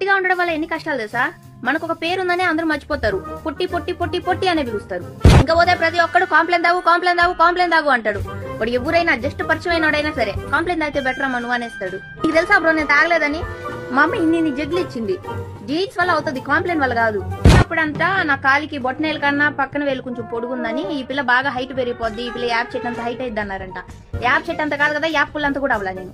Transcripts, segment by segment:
పొట్టిగా ఉండడం వల్ల ఎన్ని కష్టాలు తెలుసా? మనకు ఒక పేరుందనే అందరూ మర్చిపోతారు. పొట్టి పొట్టి పొట్టి పొట్టి అనే పిలుస్తారు. ఇంకా పోతే ప్రతి ఒక్కడు కాంప్లైంట్ తాగు అంటాడు. వాడు ఎవరైనా జస్ట్ పరిచయం అయినా సరే కాంప్లైంట్ తాగితే బెటర్ అమ్మా నువ్వు అనేస్తాడు. నీకు తెలుసా బ్రో, నేను తాగలేదని మా అమ్మ ఇన్ని జగ్గులు ఇచ్చింది. జీన్స్ వల్ల అవుతుంది, కాంప్లైంట్ వల్ల కాదు. అప్పుడంతా నా కాలికి బొట్టనేల కన్నా పక్కన వేలు కొంచెం పొడుగుందని ఈ పిల్ల బాగా హైట్ పెరిగిపోద్ది, ఈ పిల్ల యాప్ చెట్టు అంత హైట్ అయిద్ది అన్నారంట. యాప్ చెట్టు అంత కాదు కదా, యాప్ పుల్ అంతా కూడా అవ్వలా. నేను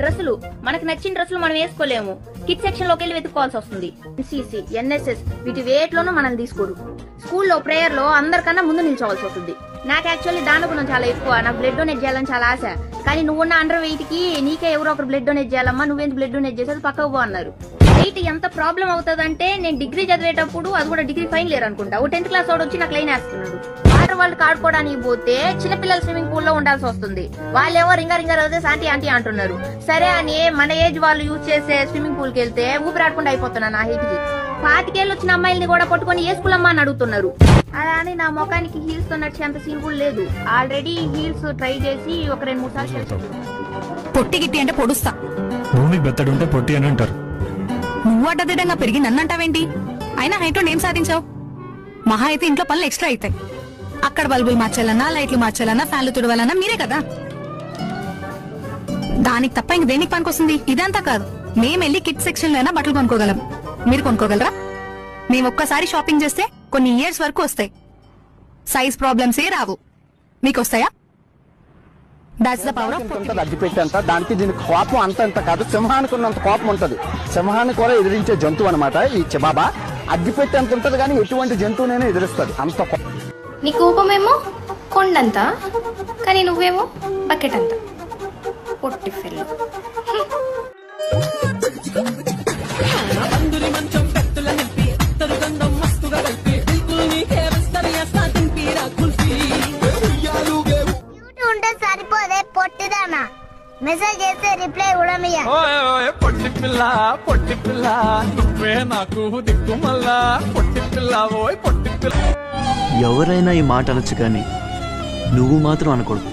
డ్రెస్సులు మనకు నచ్చిన డ్రెస్సులు మనం వేసుకోలేము, కిడ్ సెక్షన్ లోకి వెళ్ళి వెతుక్కోవాల్సి వస్తుంది. ఎన్సీసీ, ఎన్ఎస్ఎస్ వీటి వేట్లోనూ మనల్ని తీసుకోరు. స్కూల్లో ప్రేయర్ లో అందరికన్నా ముందు నిల్చోవాల్సి వస్తుంది. నాకు యాక్చువల్లీ దానగుణం చాలా ఎక్కువ, నాకు బ్లడ్ డొనేట్ చేయాలని చాలా ఆశ. కానీ నువ్వున్న అండర్ వెయిట్ కి నీకే ఎవరో ఒకరు బ్లడ్ డొనేట్ చేయాలమ్మా, నువ్వేంటి బ్లడ్ డొనేట్ చేసేది పక్కకు పో అన్నారు. వెయిట్ ఎంత ప్రాబ్లం అవుతుందంటే నేను డిగ్రీ చదివేటప్పుడు, అది కూడా డిగ్రీ ఫైనల్ ఇయర్ అనుకుంటా, ఓ 10th క్లాస్ వాడు వచ్చి నాకు లైన్ వేస్తున్నాడు. వాటర్ వరల్డ్ ఆడుకోవడానికి పోతే చిన్నపిల్లలు స్విమ్మింగ్ పూల్ లో ఉండాల్సి వస్తుంది. వాళ్ళేవో రింగా రోజే ఆంటీ అంటున్నారు. సరే అని మన ఏజ్ వాళ్ళు యూజ్ చేసే స్విమ్మింగ్ పూల్ కి వెళ్తే ఊపిరాడకుండా అయిపోతున్నా నా హెయిట్ కి. 25 ఏళ్ళు వచ్చిన అమ్మాయిల్ని కూడా పట్టుకొని ఏ స్కూల్ అమ్మా అని అడుగుతున్నారు. అలా అని నా ముఖానికి హీల్స్ తో నడిచేంత సీన్ కూడా లేదు. ఆల్రెడీ హీల్స్ ట్రై చేసి ఒక 2-3 సార్లు పొట్టి గిట్టి అంటే పొడుస్తా. భూమి బెత్తడుంటే పొట్టి అని అంటారు. నువ్వు అడ్డదిడ్డంగా పెరిగి నన్నంటావేంటి? అయినా హైట్ ఏం సాధించావు? మహా అయితే ఇంట్లో పనులు ఎక్స్ట్రా అవుతాయి. అక్కడ బల్బులు మార్చాలన్నా, లైట్లు మార్చాలన్నా, ఫ్యాన్లు తుడవాలన్నా మీరే కదా. దానికి తప్ప ఇంక దేనికి పనికొస్తుంది? ఇదంతా కాదు, మేమెళ్ళి కిడ్ సెక్షన్ లో అయినా బట్టలు కొనుక్కోగలం, మీరు కొనుక్కోగలరా? మేము ఒక్కసారి షాపింగ్ చేస్తే కొన్ని ఇయర్స్ వరకు వస్తాయి, సైజ్ ప్రాబ్లమ్స్ ఏ రావు. మీకు వస్తాయా? అగ్గిపెట్టేంత దానికి దీనికి కోపం అంత కాదు, సింహానికి ఉన్నంత కోపం ఉంటది. సింహాన్ని కూడా ఎదిరించే జంతువు అనమాట ఈ చిబాబా. అగ్గిపెట్టి అంత ఉంటది కానీ ఎటువంటి జంతువునైనా ఎదిరిస్తుంది అంత. నీ కోపమేమో కొండంత, కానీ నువ్వేమో బకెట్ అంత. పొట్టి ఫెల్లో. సరిపోదే పొట్టిదానా, మెసేజ్ చేస్తే రిప్లై ఉడమియా. పొట్టి పిల్ల నువ్వే నాకు దిక్కు మల్లా. పొట్టి పిల్ల ఓయ్ పొట్టి పిల్ల. ఎవరైనా ఈ మాట అనొచ్చు కానీ నువ్వు మాత్రం అనకూడదు.